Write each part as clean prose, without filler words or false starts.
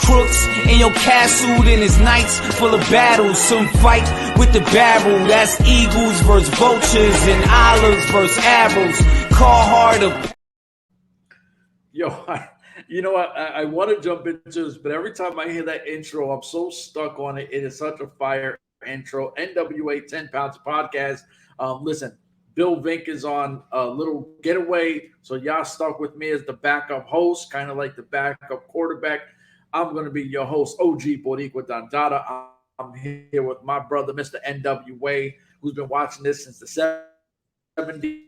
crooks in your castle, then it's nights full of battles. Some fight with the barrel, that's eagles versus vultures and olives versus arrows. Call harder. Yo, you know what? I want to jump into this, but every time I hear that intro, I'm so stuck on it. It is such a fire intro. NWA 10 Pounds Podcast. Listen, Bill Vink is on a little getaway, so y'all stuck with me as the backup host, kind of like the backup quarterback. I'm going to be your host, OG Boricua Dandada. I'm here with my brother, Mr. N.W.A, who's been watching this since the 70s.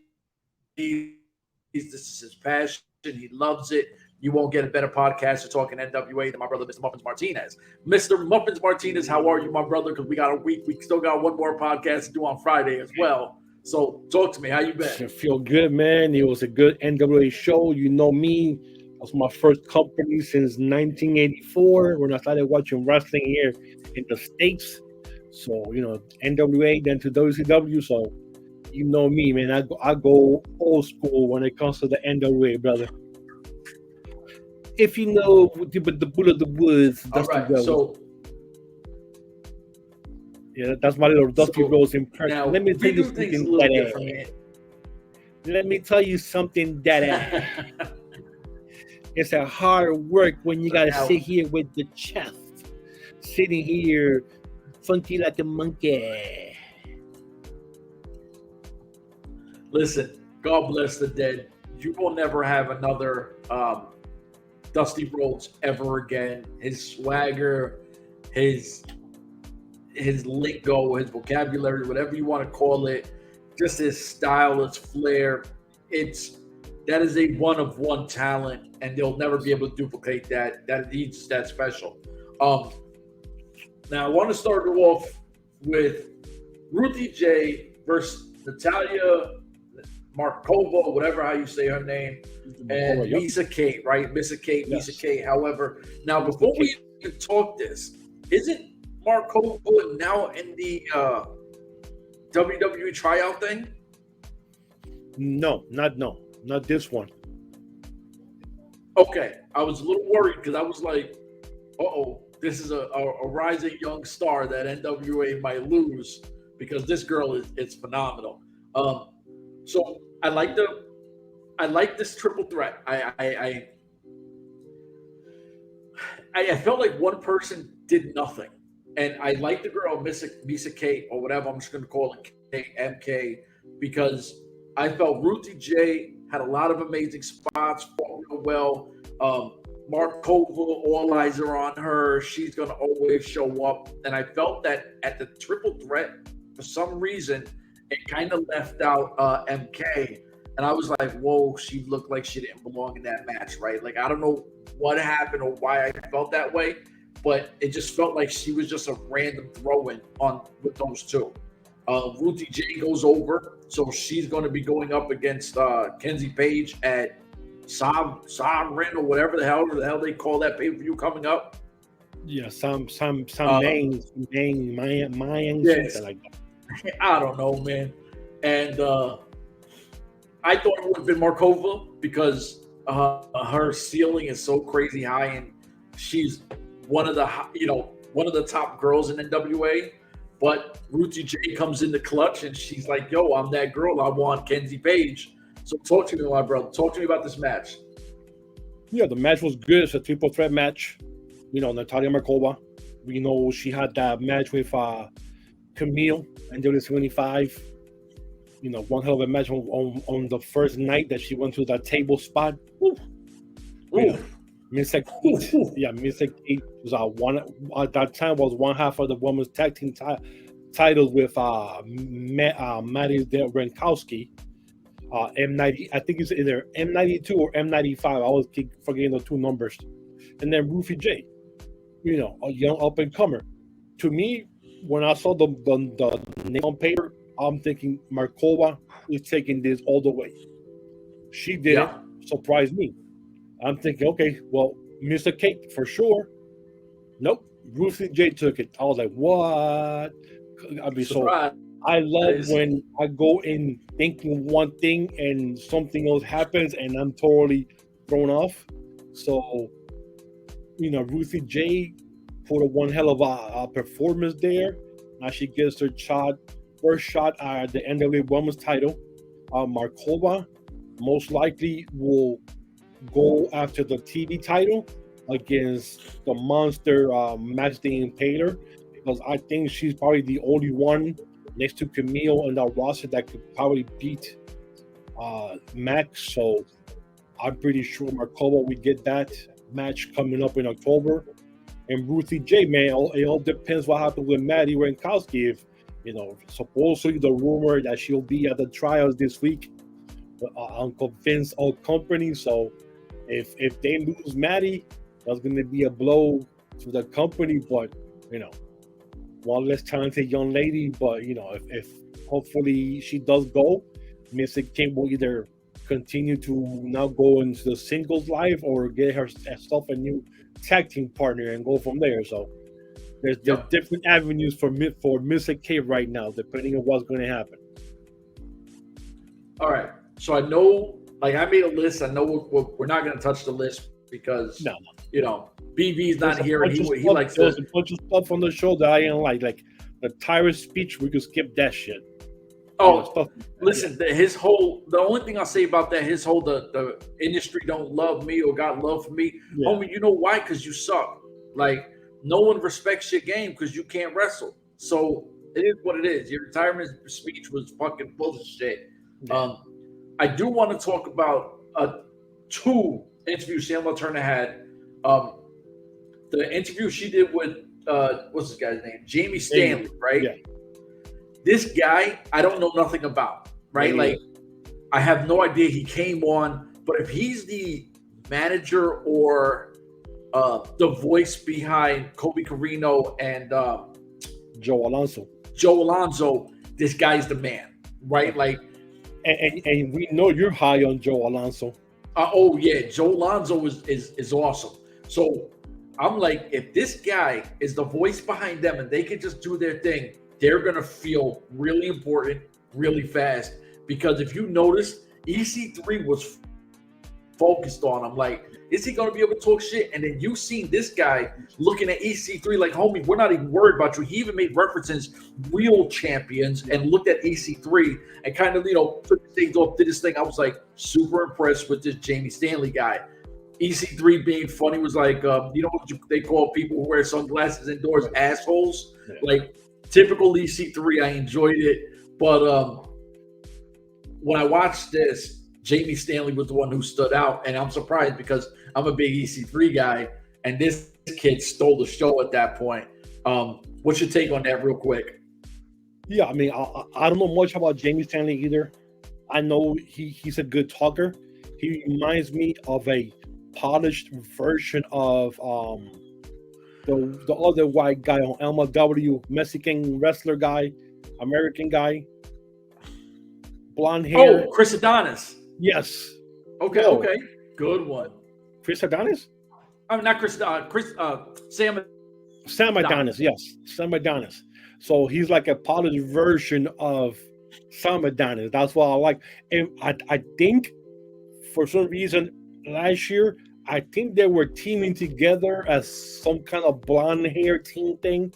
This is his passion. He loves it. You won't get a better podcast to talking NWA than my brother, Mr. Muffins Martinez. Mr. Muffins Martinez, how are you, my brother? Because we got a week. We still got one more podcast to do on Friday as well. So talk to me. How you been? I feel good, man. It was a good NWA show. You know me. That was my first company since 1984 when I started watching wrestling here in the States. So, you know, NWA, then to WCW. So, you know me, man. I go old school when it comes to the NWA, brother. If you know the Bull of the Woods, that's all right, the so yeah, that's my little Dusty Rhodes impression. Now, Let me tell you something, Daddy. Let me tell you something, Daddy. It's a hard work when you gotta sit here with the chest, sitting here, funky like a monkey. Listen, God bless the dead. You will never have another Dusty Rhodes ever again. His swagger, his lingo, his vocabulary, whatever you want to call it, just his style, his flair. That is a one-of-one talent, and they'll never be able to duplicate that. That he's that special. Now I want to start it off with Ruthie J versus Natalia Markova, whatever how you say her name, and Misa Kate, right? Misa Kate, yes. Misa Kate. However, now before we even talk this, isn't Markova now in the WWE tryout thing? No, not this one. Okay, I was a little worried because I was like, this is a rising young star that NWA might lose because this girl is phenomenal. So I like this triple threat. I felt like one person did nothing, and I like the girl Misa Kate or whatever I'm just going to call it MK because I felt Ruthie J had a lot of amazing spots, fought real well. Markova, all eyes are on her. She's going to always show up. And I felt that at the triple threat, for some reason, it kind of left out MK. And I was like, whoa, she looked like she didn't belong in that match, right? Like, I don't know what happened or why I felt that way, but it just felt like she was just a random throw-in with those two. Ruthie J goes over, so she's going to be going up against Kenzie Page at Sovereign or whatever the hell they call that pay-per-view coming up. Yeah, some Mayan, yes. something like that. I don't know, man. And I thought it would have been Markova because her ceiling is so crazy high, and she's one of the top girls in NWA. But Ruthie J comes in the clutch, and she's like, "Yo, I'm that girl. I want Kenzie Page." So talk to me, my brother. Talk to me about this match. Yeah, the match was good. It's a triple threat match. You know, Natalia Markova. We know she had that match with Camille and WD-75. You know, one hell of a match on the first night that she went to that table spot. Mr. Kate was one at that time was one half of the women's tag team titles with Maddie Renkowski. M90, I think it's either M92 or M95. I always keep forgetting the two numbers. And then Ruthie J, you know, a young up and comer. To me, when I saw the name on paper, I'm thinking Markova is taking this all the way. She did it, surprised me. I'm thinking, okay, well, Mr. Kate for sure. Nope, Ruthie J took it. I was like, what? I mean, so I love when I go in thinking one thing and something else happens and I'm totally thrown off. So Ruthie J put a one hell of a performance there. Now she gets her first shot at the NWA Women's title. Markova most likely will go after the TV title against the monster Max the Impaler, because I think she's probably the only one next to Camille and that roster that could probably beat Max. So I'm pretty sure Markova will get that match coming up in October. And Ruthie J, man, it all depends what happens with Maddie Renkowski. If supposedly the rumor that she'll be at the trials this week, I'm convinced all companies. So if they lose Maddie, that's going to be a blow to the company. But one less talented young lady. But if hopefully she does go, Mystic King will either continue to now go into the singles life or get herself a new tag team partner and go from there. So there's different avenues for Mystic K right now, depending on what's going to happen. All right. So I know, I made a list. I know we're not going to touch the list because, BB's not here and he likes to. There's a bunch of stuff on the show that I didn't like the Tyrus speech. We could skip that shit. Oh, listen, the only thing I'll say about that, the industry don't love me or got love for me. Yeah. Homie, you know why? Because you suck. No one respects your game because you can't wrestle. So it is what it is. Your retirement speech was fucking bullshit. Yeah. I do want to talk about 2 interviews Leterna had. The interview she did with, what's this guy's name? Jamie Stanley, right? Yeah. This guy, I don't know nothing about, right? Yeah. I have no idea he came on, but if he's the manager or the voice behind Kobe Carino and Joe Alonso, this guy's the man, right? And we know you're high on Joe Alonso. Oh yeah, Joe Alonso is awesome. So I'm like, if this guy is the voice behind them and they can just do their thing, they're going to feel really important really fast. Because if you notice, EC3 was focused on him. Is he going to be able to talk shit? And then you seen this guy looking at EC3 like, homie, we're not even worried about you. He even made references, real champions, and looked at EC3 and kind of, took the things off, did his thing. I was super impressed with this Jamie Stanley guy. EC3 being funny was what they call people who wear sunglasses indoors, assholes. Yeah. Typical EC3, I enjoyed it. But when I watched this, Jamie Stanley was the one who stood out. And I'm surprised because I'm a big EC3 guy. And this kid stole the show at that point. What's your take on that real quick? Yeah, I mean, I don't know much about Jamie Stanley either. I know he's a good talker. He reminds me of a polished version of the other white guy on NWA, Mexican wrestler guy, American guy, blonde hair. Oh, Chris Adonis. Yes. Okay. Okay. Good one. Chris Adonis? I'm not Chris. Sam Adonis. Yes, Sam Adonis. So he's like a polished version of Sam Adonis. That's what I like. And I think for some reason last year, I think they were teaming together as some kind of blonde hair team thing,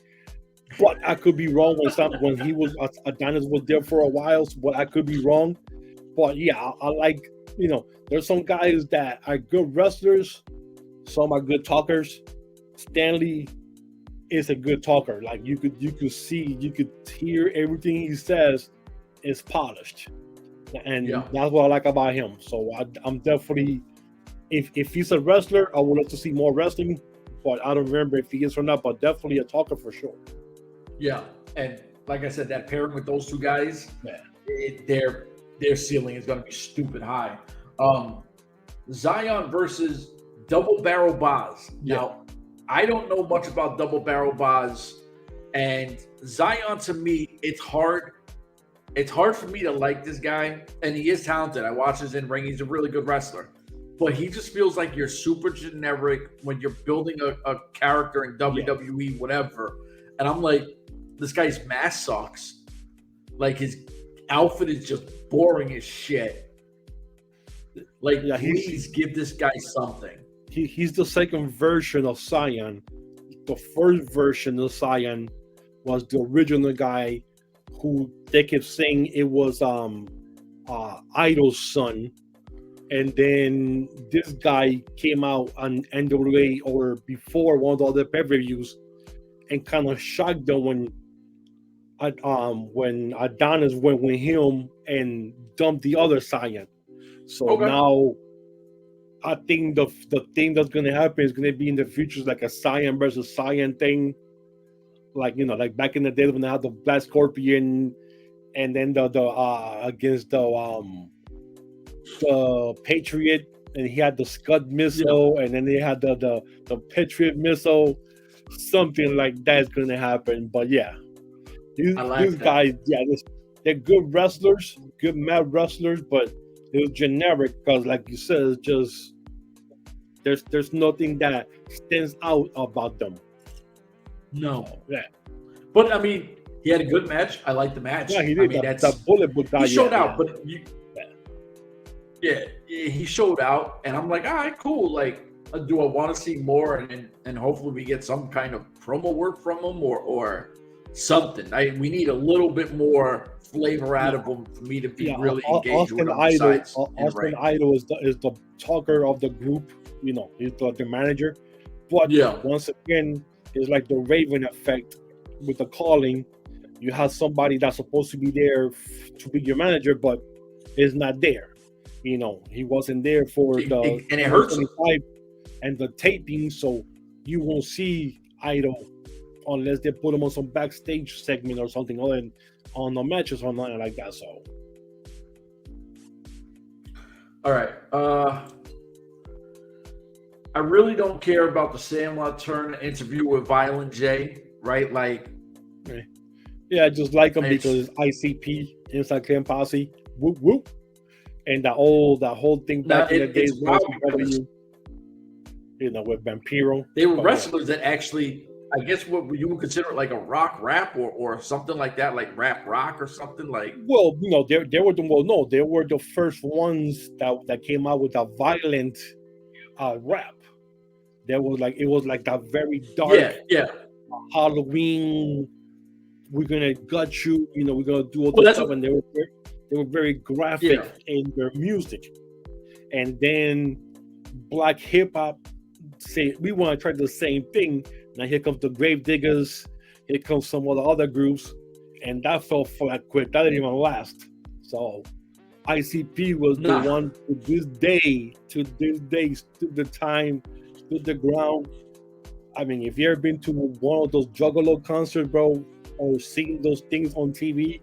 but I could be wrong when he was Adonis was there for a while. But I could be wrong. But yeah, I like there's some guys that are good wrestlers, some are good talkers. Stanley is a good talker. You could see, you could hear everything he says is polished, and that's what I like about him. So I'm definitely. If he's a wrestler, I would love to see more wrestling, but I don't remember if he is or not, but definitely a talker for sure. Yeah, and like I said, that pairing with those 2 guys, their ceiling is going to be stupid high. Zion versus Double Barrel Boz. Yeah. Now, I don't know much about Double Barrel Boz, and Zion, to me, it's hard for me to like this guy, and he is talented. I watch his in-ring. He's a really good wrestler. But he just feels like you're super generic when you're building a character in WWE, whatever. And I'm like, this guy's mask sucks. His outfit is just boring as shit. Please give this guy something. he's the second version of Cyan. The first version of Cyan was the original guy who they kept saying it was Idol's son, and then this guy came out on NWA or before one of the other pay-per-views and kind of shocked them when Adonis went with him and dumped the other Cyan. So now I think the thing that's gonna happen is gonna be in the future like a Cyan versus Cyan thing, like like back in the day when they had the Black Scorpion, and then the against the Patriot, and he had the Scud missile, and then they had the Patriot missile. Something like that's gonna happen. But yeah, these guys, they're good wrestlers, good mad wrestlers, but it was generic because, like you said, it's just there's nothing that stands out about them. No. So, yeah. But I mean, he had a good match. I liked the match. Yeah, he did. I mean, that's that bullet guy. He showed out, but he showed out, and I'm like, all right, cool. Like, do I want to see more? And hopefully we get some kind of promo work from him or something. We need a little bit more flavor out of him for me to be really engaged with him. Austin Idol is the talker of the group. He's the manager. But once again, it's like the Raven effect with the calling. You have somebody that's supposed to be there to be your manager, but is not there. He wasn't there for and it hurts and the taping, so you won't see Idol unless they put him on some backstage segment or something other than on the matches or nothing like that. So, all right. I really don't care about the Sam Leterna interview with Violent J, right? Like, I just like him because it's ICP, Inside Clan Posse, whoop whoop, and that whole thing back in the days with Vampiro. They were wrestlers that actually, I guess, what you would consider like a rock rap or something like that, like rap rock or something like. Well, they were the first ones that came out with a violent rap. It was like that very dark Halloween. We're gonna gut you, we're gonna do all this stuff, and they were very graphic in their music. And then black hip hop say we want to try the same thing. Now here comes the Grave Diggers, here comes some of the other groups, and that fell flat quick. That didn't even last. So ICP was the one to this day stood the time, stood the ground. I mean, if you ever been to one of those Juggalo concerts, bro, or seen those things on TV,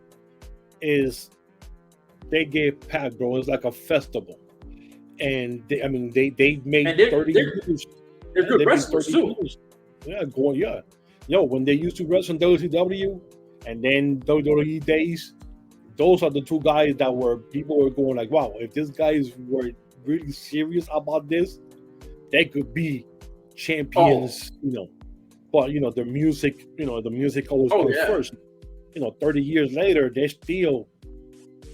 they get packed, bro. It's like a festival. And they made 30 years. They're good wrestlers too. When they used to wrestle in WCW and then WWE days, those are the two guys people were going like, wow, if these guys were really serious about this, they could be champions, But the music, the music always comes first. 30 years later, they're still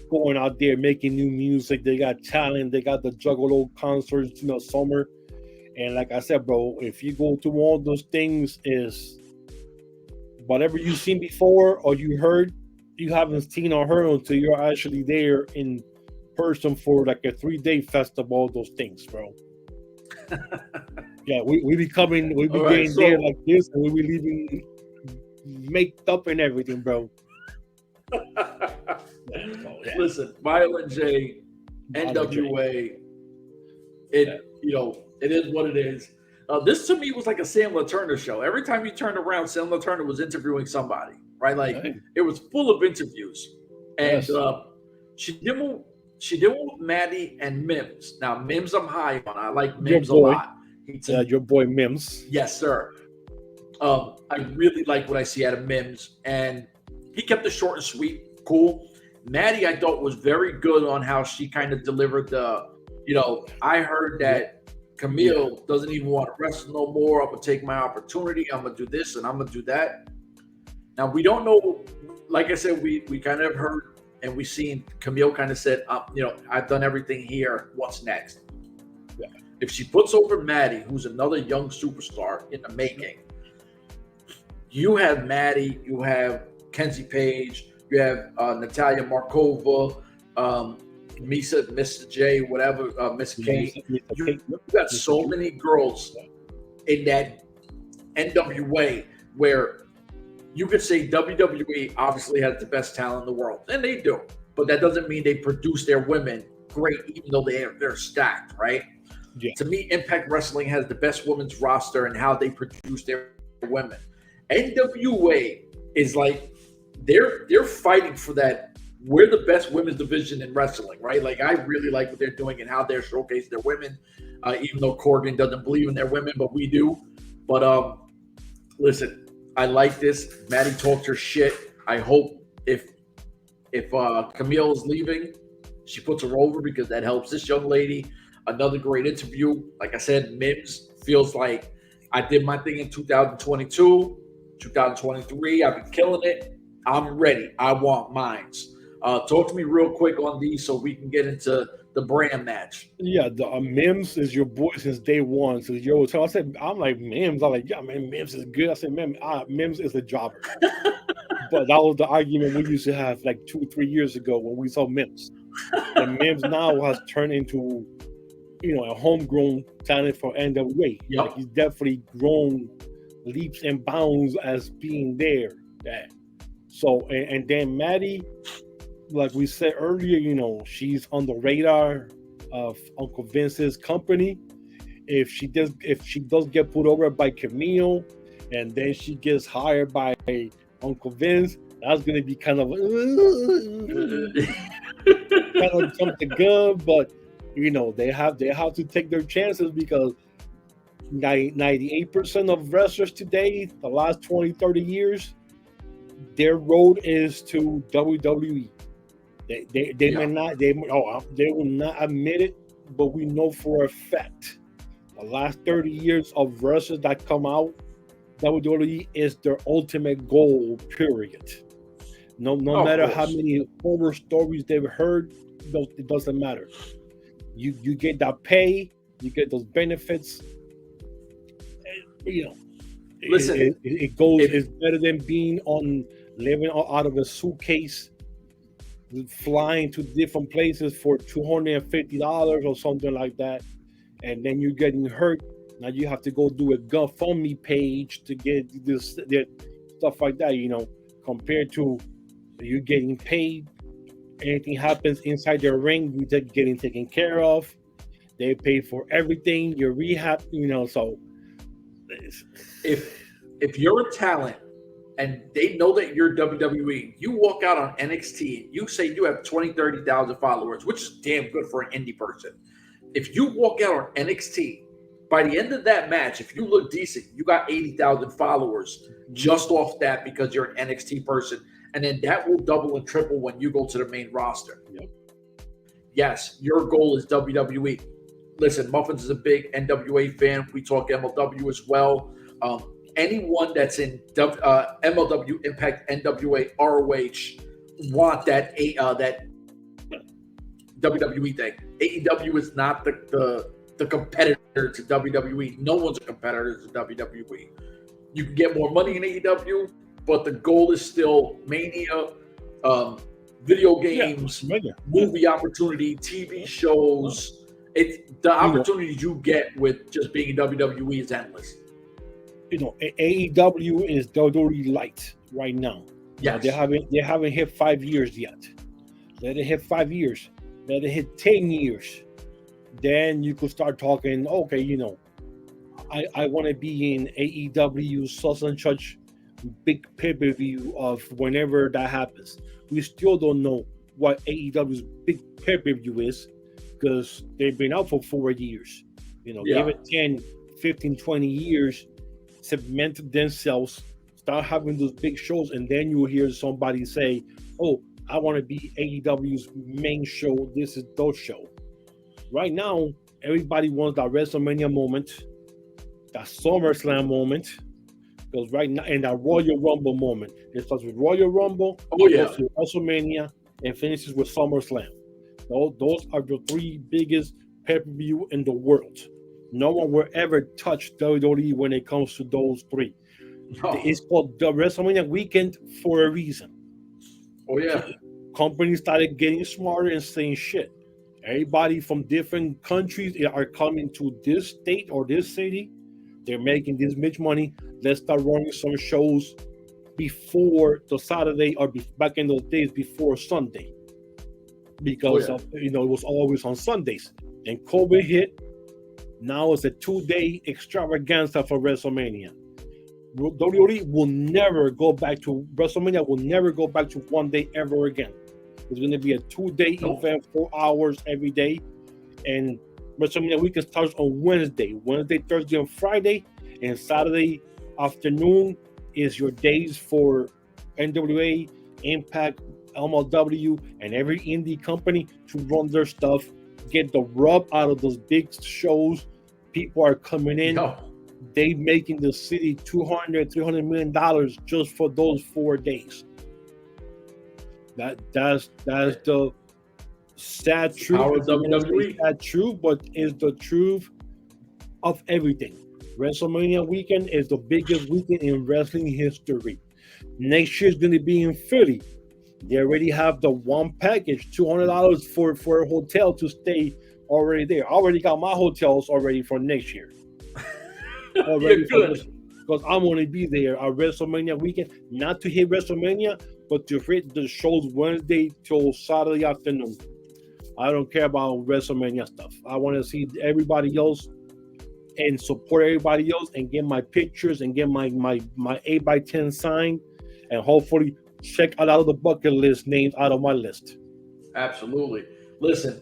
going out there making new music. They got talent. They got the Juggalo concerts, summer. And like I said, bro, if you go to one of those things, is whatever you've seen before or you heard, you haven't seen or heard until you're actually there in person for like a 3-day festival. Those things, bro. we be getting there like this, and we be leaving maked up and everything, bro. Listen, Violent J, NWA, it is what it is. This to me was like a Sam Leterna show. Every time you turned around, Sam Leterna was interviewing somebody, right? Like it was full of interviews, and she did one with Maddie and Mims. Now Mims, I'm high on. I like Mims a lot. Your boy Mims. Yes, sir. I really like what I see out of Mims, and he kept it short and sweet. Cool. Maddie, I thought, was very good on how she kind of delivered the, I heard that Camille doesn't even want to wrestle no more. I'm going to take my opportunity. I'm going to do this and I'm going to do that. Now, we don't know. Like I said, we kind of heard and we seen Camille kind of said, I've done everything here. What's next? If she puts over Maddie, who's another young superstar in the making, you have Maddie, you have Kenzie Page, you have Natalia Markova, Mr. J, whatever, Miss K. You got so many girls in that NWA where you could say WWE obviously has the best talent in the world, and they do. But that doesn't mean they produce their women great, even though they're stacked, right? Yeah. To me, Impact Wrestling has the best women's roster and how they produce their women. NWA is like they're fighting for that. We're the best women's division in wrestling, right? Like I really like what they're doing and how they're showcasing their women. Even though Corgan doesn't believe in their women, but we do. But listen, I like this. Maddie talks her shit. I hope if Camille is leaving, she puts her over because that helps this young lady. Another great interview. Like I said, Mims feels like I did my thing in 2022, 2023. I've been killing it. I'm ready. I want mines. Talk to me real quick on these so we can get into the brand match. Yeah, the Mims is your boy since day one. So I said, I'm like Mims. I'm like, yeah, man, Mims is good. I said, man, Mims is a jobber. But that was the argument we used to have like 2-3 years ago when we saw Mims. And Mims now has turned into, a homegrown talent for NWA. Yep. Like he's definitely grown leaps and bounds as being there. So, and then Maddie, like we said earlier, she's on the radar of Uncle Vince's company. If she does get put over by Camille, and then she gets hired by Uncle Vince, that's going to be kind of something good. But they have to take their chances because 98% of wrestlers today, the last 20-30 years, their road is to WWE. They will not admit it, but we know for a fact the last 30 years of wrestlers that come out, WWE is their ultimate goal, period. No matter how many horror stories they've heard, it doesn't matter. You get that pay, you get those benefits. Listen, it goes. It's better than living out of a suitcase, flying to different places for $250 or something like that, and then you're getting hurt. Now you have to go do a GoFundMe page to get this stuff like that. Compared to you getting paid. Anything happens inside the ring, you're getting taken care of. They pay for everything, your rehab, so if you're a talent and they know that you're WWE, you walk out on NXT, you say you have 20,000-30,000 followers, which is damn good for an indie person. If you walk out on NXT, by the end of that match, if you look decent, you got 80,000 followers just off that because you're an NXT person. And then that will double and triple when you go to the main roster. Yep. Yes, your goal is WWE. Listen, Muffins is a big NWA fan. We talk MLW as well. Anyone that's in MLW, Impact, NWA, ROH want that WWE thing. AEW is not the competitor to WWE. No one's a competitor to WWE. You can get more money in AEW, but the goal is still Mania, video games, movie opportunity, TV shows. The opportunities you get with just being in WWE is endless. AEW is WWE light right now. Yes. They haven't hit 5 years yet. Let it hit 5 years. Let it hit 10 years. Then you could start talking, okay, I want to be in AEW such and such big pay-per-view of whenever that happens. We still don't know what AEW's big pay-per-view is because they've been out for 4 years. Give it 10, 15, 20 years, cement themselves, start having those big shows, and then you hear somebody say, oh, I want to be AEW's main show. This is the show. Right now, everybody wants that WrestleMania moment, that SummerSlam moment, because right now, and that Royal Rumble moment. It starts with Royal Rumble, goes to WrestleMania, and finishes with SummerSlam. Those are the three biggest pay-per-view in the world. No one will ever touch WWE when it comes to those three. No. It's called the WrestleMania weekend for a reason. Oh yeah. Companies started getting smarter and saying shit. Everybody from different countries are coming to this state or this city. They're making this much money. Let's start running some shows before the Saturday or back in those days before Sunday. Because of, it was always on Sundays. Then COVID hit. Now it's a 2-day extravaganza for WrestleMania. WWE will never go back to WrestleMania. Will never go back to 1 day ever again. It's going to be a 2-day event, 4 hours every day, and WrestleMania weekend starts on Wednesday, Thursday, and Friday, and Saturday afternoon is your days for NWA, Impact, MLW, and every indie company to run their stuff, get the rub out of those big shows. People are coming in. They making the city $200-300 million just for those 4 days. That's the sad truth. WWE. Sad truth, but it's the truth of everything. WrestleMania weekend is the biggest weekend in wrestling history. Next year's going to be in Philly. They already have the one package, $200 for a hotel to stay already there. I already got my hotels already for next year. Already because I'm going to be there at WrestleMania weekend, not to hit WrestleMania, but to hit the shows Wednesday till Saturday afternoon. I don't care about WrestleMania stuff. I want to see everybody else and support everybody else and get my pictures and get my 8x10 signed and hopefully check out of the bucket list names out of my list. Absolutely. Listen,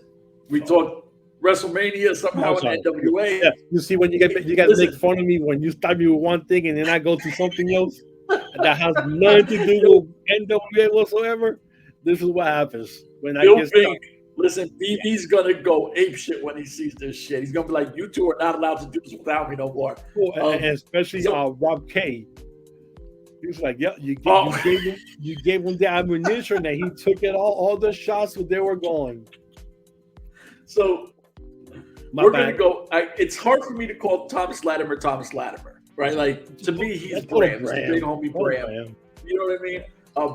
we talked WrestleMania somehow in NWA. Yeah, you see when you guys make fun of me when you start me with one thing and then I go to something else that has nothing to do with NWA whatsoever. This is what happens when I get stuck. Listen, BB's gonna go ape shit when he sees this shit. He's gonna be like, "You two are not allowed to do this without me no more." And especially Rob K. He's like, "Yeah, you gave him the ammunition, and he took it all the shots where they were going." So we're gonna go. It's hard for me to call Thomas Latimer, right? Like to me, he's Bram. It's the big homie Bram. You know what I mean?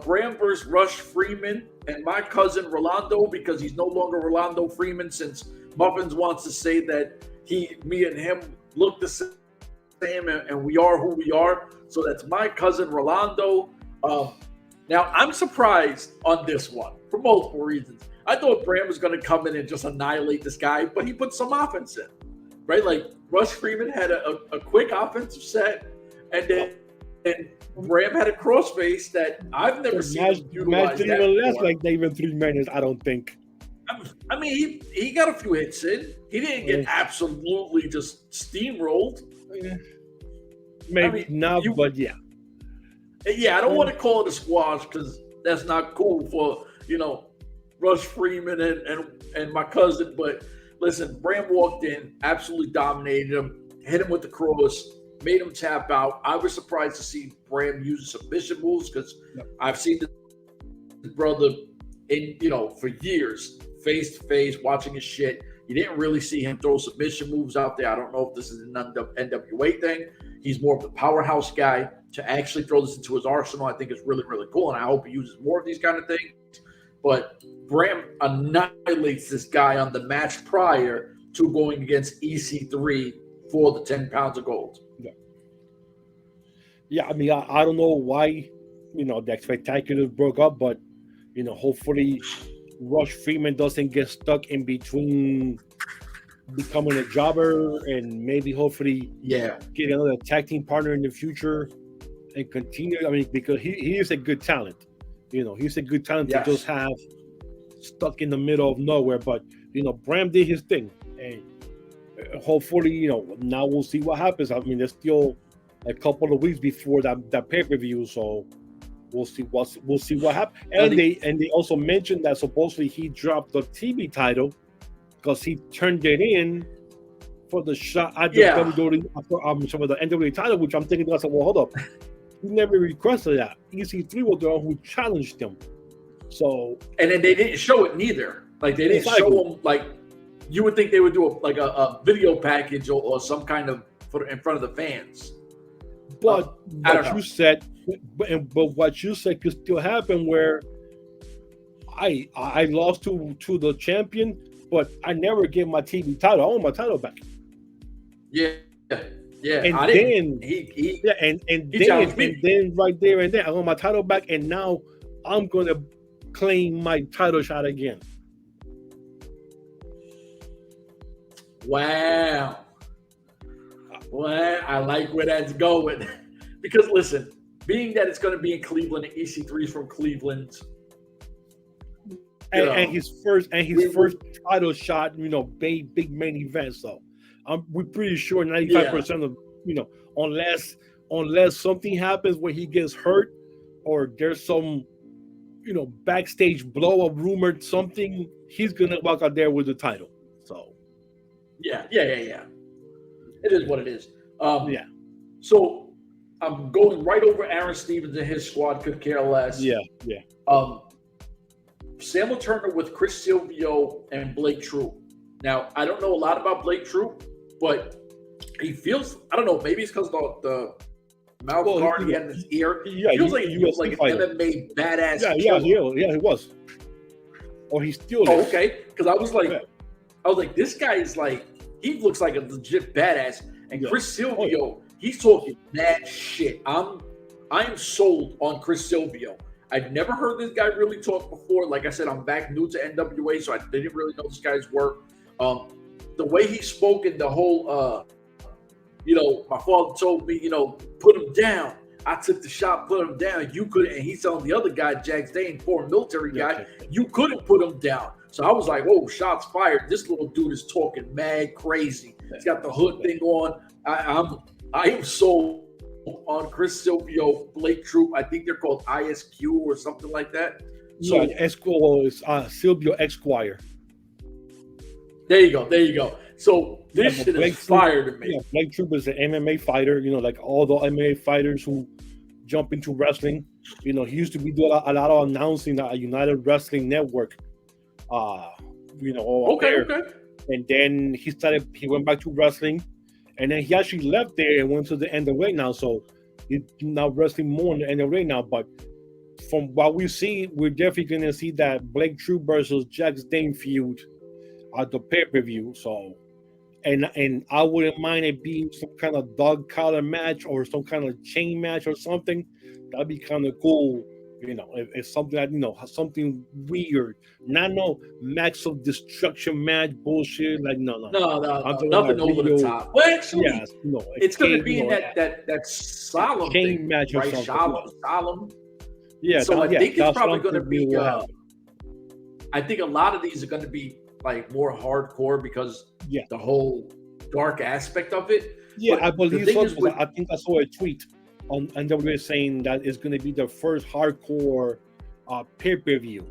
Bram versus Rush Freeman and my cousin Rolando, because he's no longer Rolando Freeman since Muffins wants to say that me and him look the same and we are who we are. So that's my cousin Rolando. Now I'm surprised on this one for multiple reasons. I thought Bram was going to come in and just annihilate this guy, but he put some offense in, right? Like Rush Freeman had a quick offensive set, and then Bram had a crossface that I've never seen utilize that even less like even 3 minutes, I don't think. I mean, he got a few hits in. He didn't get absolutely just steamrolled. Maybe not, but yeah. Yeah, I don't want to call it a squash because that's not cool for, Rush Freeman and my cousin. But listen, Bram walked in, absolutely dominated him, hit him with the cross, made him tap out. I was surprised to see Bram use submission moves because I've seen this brother for years, face to face, watching his shit. You didn't really see him throw submission moves out there. I don't know if this is an NWA thing. He's more of the powerhouse guy. To actually throw this into his arsenal, I think is really, really cool. And I hope he uses more of these kind of things. But Bram annihilates this guy on the match prior to going against EC3 for the 10 pounds of gold. Yeah, I mean, I don't know why, the spectacular broke up, but, hopefully Rush Freeman doesn't get stuck in between becoming a jobber and maybe hopefully get another tag team partner in the future and continue. I mean, because he is a good talent. He's a good talent to just have stuck in the middle of nowhere. But, Bram did his thing. And hopefully, now we'll see what happens. I mean, there's still a couple of weeks before that pay-per-view, so we'll see what happens. And they also mentioned that supposedly he dropped the TV title because he turned it in for the shot at the the NWA title, which I'm thinking, well, hold up. He never requested that. EC3 was the one who challenged him. So, and then they didn't show it neither. Like they didn't show him like you would think they would do a video package or some kind of in front of the fans. But what you said could still happen where I lost to the champion, but I never get my TV title. I want my title back. Yeah. And then right there and then I want my title back, and now I'm gonna claim my title shot again. Wow. Well, I like where that's going. Because listen, being that it's going to be in Cleveland, and EC3's from Cleveland, and his first title shot, big main event. So we're pretty sure 95% of unless something happens where he gets hurt or there's some backstage blow up rumored something, he's gonna walk out there with the title. So yeah. It is what it is. So I'm going right over Aaron Stevens and his squad. Could care less. Yeah. Sam Leterna with Chris Silvio and Blake Troop. Now, I don't know a lot about Blake Troop, but he feels, I don't know, maybe it's because the mouth guard he had in his ear. Yeah, he feels like an MMA badass. Yeah, he was. Or he still is. Oh, okay. Because I was like, this guy is like, he looks like a legit badass. And Chris Silvio, he's talking mad shit. I am sold on Chris Silvio. I'd never heard this guy really talk before. Like I said, I'm back new to NWA, so I didn't really know this guy's work. The way he spoke in the whole, my father told me, put him down. I took the shot, put him down. You couldn't, and he's telling the other guy, Jack Dane, foreign military guy, you couldn't put him down. So I was like, oh, shots fired. This little dude is talking mad crazy. He's got the hood thing on. I am sold on Chris Silvio, Blake Troop. I think they're called ISQ or something like that. So Esco is Silvio Esquire. There you go. So this shit is fire to me. Yeah, Blake Troop is an MMA fighter. Like all the MMA fighters who jump into wrestling. He used to be doing a lot of announcing at United Wrestling Network. Okay. And then he went back to wrestling, and then he actually left there and went to the NWA now. So he's now wrestling more in the NWA now. But from what we see, we're definitely going to see that Blake Troop versus Jack Dane feud at the pay-per-view. So, and I wouldn't mind it being some kind of dog collar match or some kind of chain match or something. That'd be kind of cool. If something that something weird, not no Max of Destruction match bullshit. Like no, nothing over the top. Well, actually, it's going to be in that solemn chain thing, match, right? Solemn. Yeah. So I think it's probably going to be. I think a lot of these are going to be like more hardcore because the whole dark aspect of it. Yeah, I believe so. I think I saw a tweet on NWA saying that it's going to be the first hardcore pay-per-view.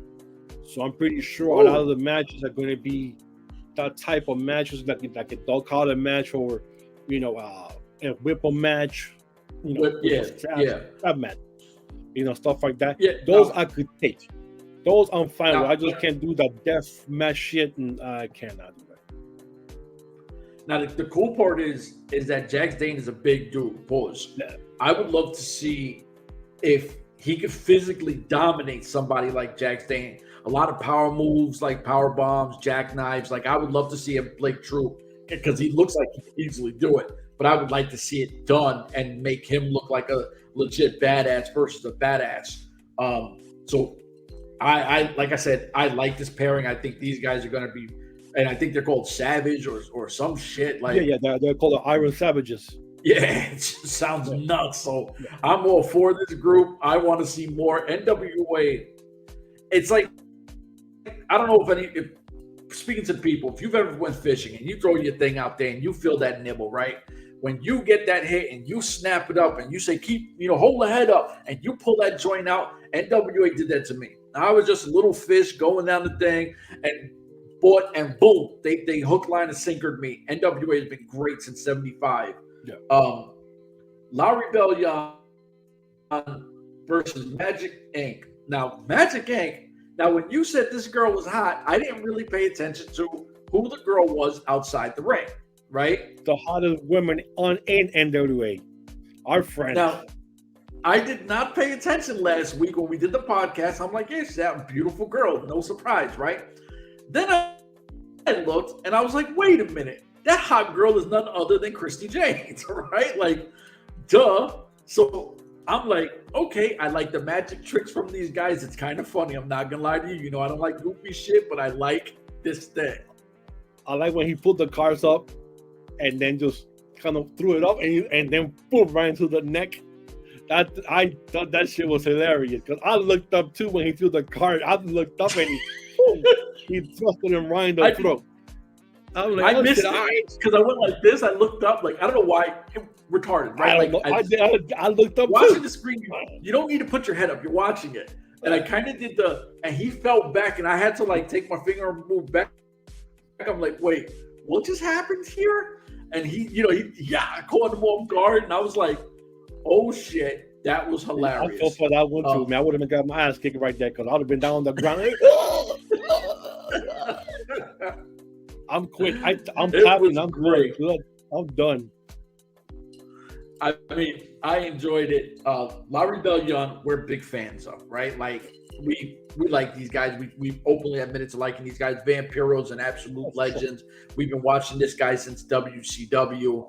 So I'm pretty sure a lot of the matches are going to be that type of matches, like a dog collar match or, a whipple match, strap match, stuff like that. Yeah, those I could take. Those I'm fine with. I just can't do the death match shit, and I cannot do that. Now, the cool part is that Jack Dane is a big dude. Pause. Yeah. I would love to see if he could physically dominate somebody like Jack Dane. A lot of power moves, like power bombs, jackknives. Like, I would love to see a Blake Troop because he looks like he can easily do it. But I would like to see it done and make him look like a legit badass versus a badass. So I like I said, I like this pairing. I think these guys are going to be, and I think they're called Savage or some shit. Like they're called the Iron Savages. Yeah, it just sounds nuts. So I'm all for this group. I want to see more NWA. It's like, I don't know if speaking to people, if you've ever went fishing and you throw your thing out there and you feel that nibble, right? When you get that hit and you snap it up and you say, hold the head up and you pull that joint out, NWA did that to me. I was just a little fish going down the thing and boom, they hook, line, and sinkered me. NWA has been great since 75. Yeah. La Rebellion versus Magic Inc. Now, Magic Inc. Now, when you said this girl was hot, I didn't really pay attention to who the girl was outside the ring, right? The hottest women in NWA. Our friend. Now, I did not pay attention last week when we did the podcast. I'm like, yeah, she's that beautiful girl. No surprise, right? Then I looked and I was like, wait a minute. That hot girl is none other than Christi Jaynes, right? Like, duh. So I'm like, okay, I like the magic tricks from these guys. It's kind of funny. I'm not going to lie to you. You know, I don't like goofy shit, but I like this thing. I like when he put the cards up and then just kind of threw it up and then boom, right into the neck. I thought that shit was hilarious because I looked up too when he threw the card. I looked up and he thrusted him right in the throat. I missed it because I went like this. I looked up, like, I don't know why. Retarded, right? I looked up watching too. the screen. You don't need to put your head up. You're watching it, and I kind of did and he fell back, and I had to like take my finger and move back. I'm like, wait, what just happened here? And he caught him off guard, and I was like, oh shit, that was hilarious. I fell for that one too, man. I would have got my ass kicked right there because I would have been down on the ground. I'm quick. I'm clapping. I'm great. Good. I'm done. I mean, I enjoyed it. La Rebellion, we're big fans of, right? Like, we like these guys. We openly admitted to liking these guys. Vampiro's an absolute legend. We've been watching this guy since WCW.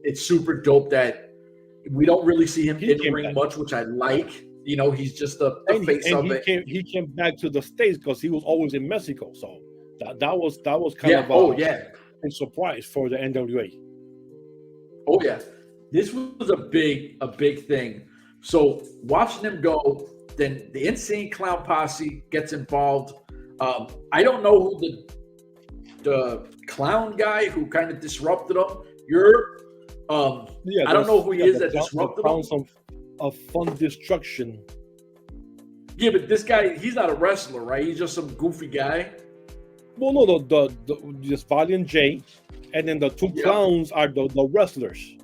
It's super dope that we don't really see him in the ring much, which I like. You know, he's just the face of it. He came back to the States because he was always in Mexico. So that was kind of a surprise for the NWA. Oh yeah. This was a big thing. So watching him go, then the Insane Clown Posse gets involved. I don't know who the clown guy who kind of disrupted him. I don't know who he is that disrupted him. Of Fun Destruction. Yeah, but this guy, he's not a wrestler, right? He's just some goofy guy. Well, no, the just Valiant J, and then the two clowns are the wrestlers.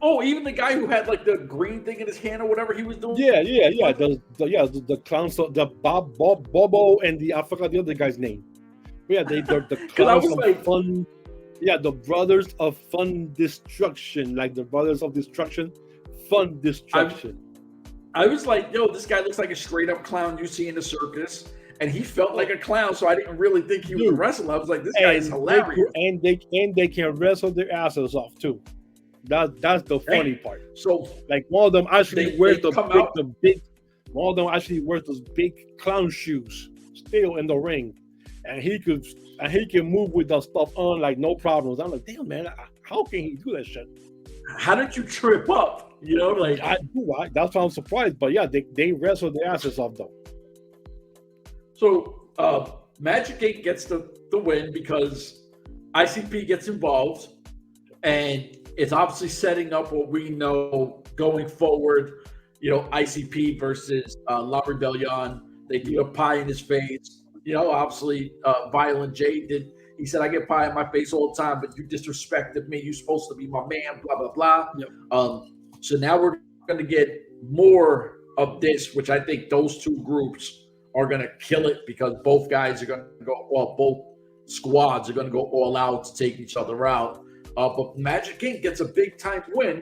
Oh, even the guy who had like the green thing in his hand or whatever he was doing. Yeah. The clowns, the Bobo, and I forgot the other guy's name. Yeah, they're the clowns of Fun. Yeah, the Brothers of Fun Destruction, like the Brothers of Destruction, Fun Destruction. I was like, yo, this guy looks like a straight up clown you see in the circus, and he felt like a clown, so I didn't really think he was a wrestler. I was like, this guy is hilarious. They can wrestle their asses off too. That's the funny part. So, like, one of them actually wears one of them actually wears those big clown shoes still in the ring, and he can move with the stuff on like no problems. I'm like, damn, man, how can he do that shit? How did you trip up? You know, like that's why I'm surprised. But yeah, they wrestle their asses off though. So Magic 8 gets the win because ICP gets involved, and it's obviously setting up what we know going forward. You know, ICP versus La Rebellion. They do a pie in his face. You know, obviously, Violent J did. He said, I get pie in my face all the time, but you disrespected me. You're supposed to be my man, blah, blah, blah. Yep. So now we're going to get more of this, which I think those two groups are going to kill it because both guys are going to go, well, both squads are going to go all out to take each other out. But Magic King gets a big-time win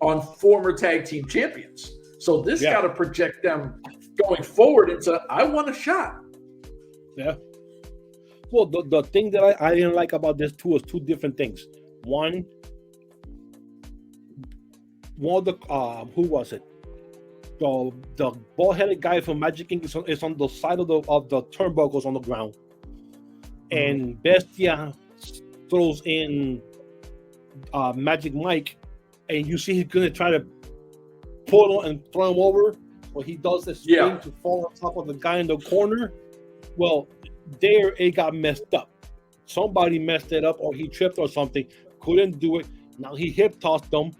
on former tag team champions. So this got to project them going forward into, I want a shot. Yeah. Well, the thing that I didn't like about this too was two different things. One of the who was it? The bald-headed guy from Magic King is on the side of the turnbuckles on the ground, and Bestia throws in Magic Mike, and you see he's gonna try to pull him and throw him over. Well, he does this thing to fall on top of the guy in the corner. Well, there it got messed up. Somebody messed it up, or he tripped or something. Couldn't do it. Now he hip tossed them,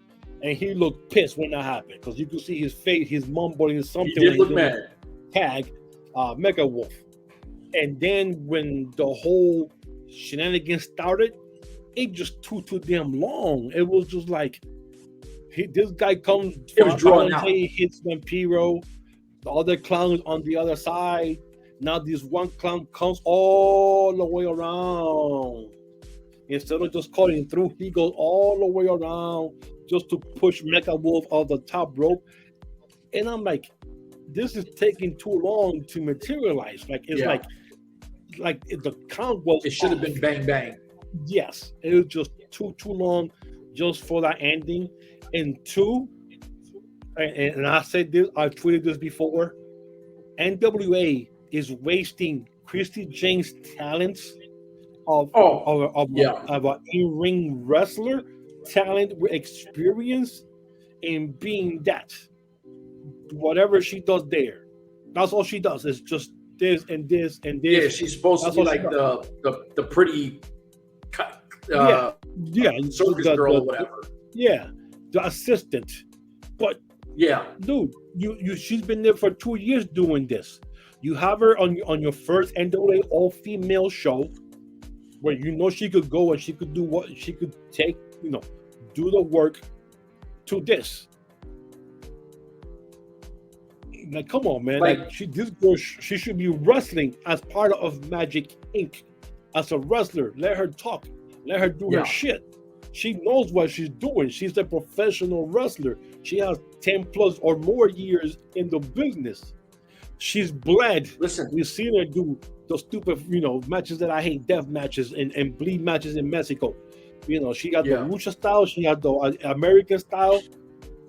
and he looked pissed when that happened because you could see his face. He's mumbling something. He did look mad. Tag, Mega Wolf, and then when the whole shenanigans started, it just too damn long. It was just like this guy comes. It was drawn out. He hits Vampiro, the other clowns on the other side. Now this one clown comes all the way around. Instead of just cutting through, he goes all the way around just to push Mecha Wolf off the top rope. And I'm like, this is taking too long to materialize. Like it's like the count was. It should have been bang bang. Yes, it was just too long, just for that ending. And two, and I said this, I tweeted this before. NWA is wasting Christi Jaynes' talents of an in-ring wrestler, talent with experience, in being that. Whatever she does there, that's all she does. Is just this and this and this. Yeah, she's supposed to be like the pretty, circus girl or whatever. Yeah, the assistant. But yeah, dude, she's been there for 2 years doing this. You have her on your first NWA all-female show, where you know she could go and she could do what she could take, do the work. To this. Like, come on, man! This girl, she should be wrestling as part of Magic Inc. As a wrestler. Let her talk. Let her do her shit. She knows what she's doing. She's a professional wrestler. She has 10 plus or more years in the business. She's bled. Listen, we've seen her do those stupid, matches that I hate, death matches and bleed matches in Mexico. She got the lucha style. She got the American style.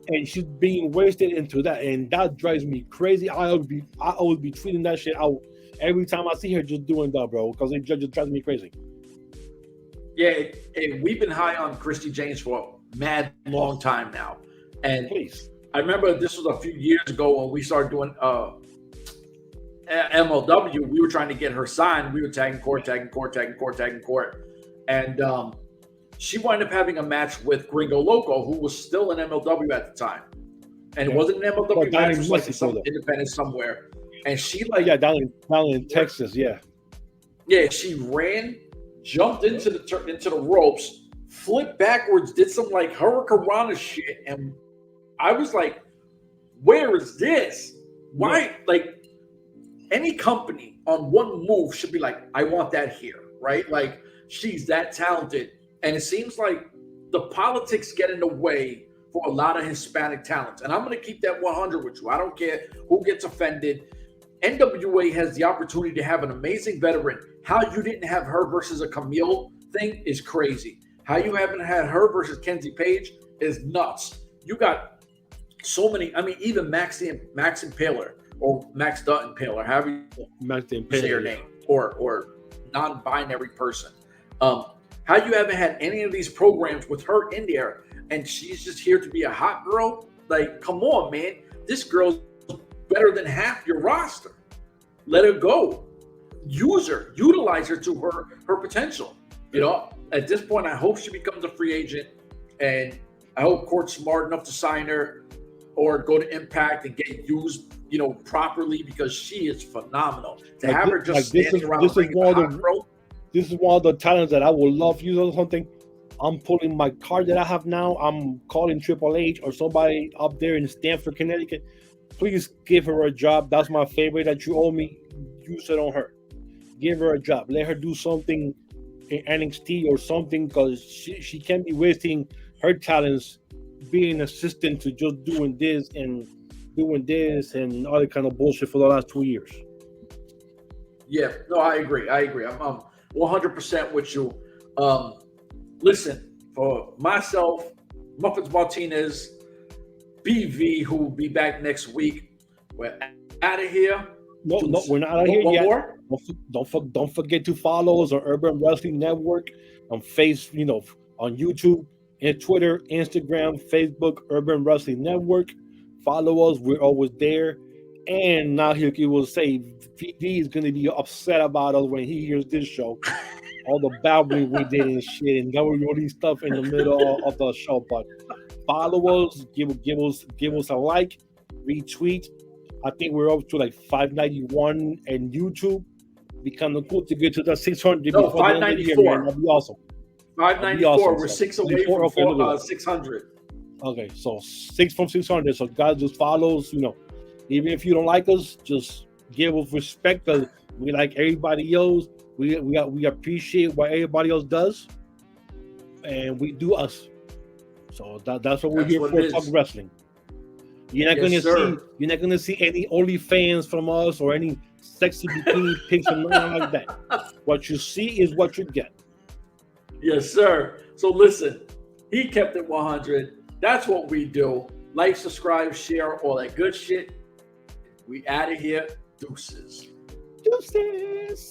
And she's being wasted into that, and that drives me crazy. I always be tweeting that shit out every time I see her just doing that, bro, because it just drives me crazy. Yeah, we've been high on Christi Jaynes for a mad long time now, and I remember this was a few years ago when we started doing MLW. We were trying to get her signed. We were tagging court, and she wound up having a match with Gringo Loco, who was still in MLW at the time. And it wasn't an MLW match, it was like some independent somewhere. And she down in Texas, Yeah, she ran, jumped into the ropes, flipped backwards, did some like Hurricanrana shit. And I was like, where is this? Why? Like, any company on one move should be like, I want that here, right? Like, she's that talented. And it seems like the politics get in the way for a lot of Hispanic talent. And I'm going to keep that 100 with you. I don't care who gets offended. NWA has the opportunity to have an amazing veteran. How you didn't have her versus a Camille thing is crazy. How you haven't had her versus Kenzie Page is nuts. You got so many. I mean, even Max Impaler or Max Dutton Impaler, however you say her name, or non-binary person. How you haven't had any of these programs with her in there, and she's just here to be a hot girl? Like, come on, man. This girl's better than half your roster. Let her go. Use her. Utilize her to her potential. At this point, I hope she becomes a free agent, and I hope Court's smart enough to sign her or go to Impact and get used, properly, because she is phenomenal. To have her just standing around this is one of the talents that I would love to use or something. I'm pulling my card that I have now. I'm calling Triple H or somebody up there in Stamford, Connecticut. Please give her a job. That's my favorite that you owe me. Use it on her. Give her a job. Let her do something in NXT or something, because she can't be wasting her talents being an assistant to just doing this and other kind of bullshit for the last 2 years. Yeah, no, I agree. I'm 100% with you. Listen, for myself, Muffins Martinez, BV, who will be back next week. We're out of here. No, we're not out of here yet. More? Don't forget to follow us on Urban Wrestling Network on on YouTube and Twitter, Instagram, Facebook, Urban Wrestling Network. Follow us. We're always there. And now he will say VD is going to be upset about us when he hears this show. All the babbling we did and shit, and all these stuff in the middle of the show. But follow us, give us a like, retweet. I think we're up to like 591 and YouTube. Be kind of cool to get to the 600 before 594. The end of the year, man. That'd be awesome. 594. Awesome. We're 6 away from 600. Okay, so 6 from 600. So guys, just follow us. Even if you don't like us, just give us respect. Because We like everybody else. We appreciate what everybody else does, and we do us. So that's what we're here for. Talk wrestling. You're not gonna see any OnlyFans from us or any sexy bikini pics or nothing like that. What you see is what you get. Yes, sir. So listen, he kept it 100. That's what we do. Like, subscribe, share, all that good shit. We out of here. Deuces. Deuces.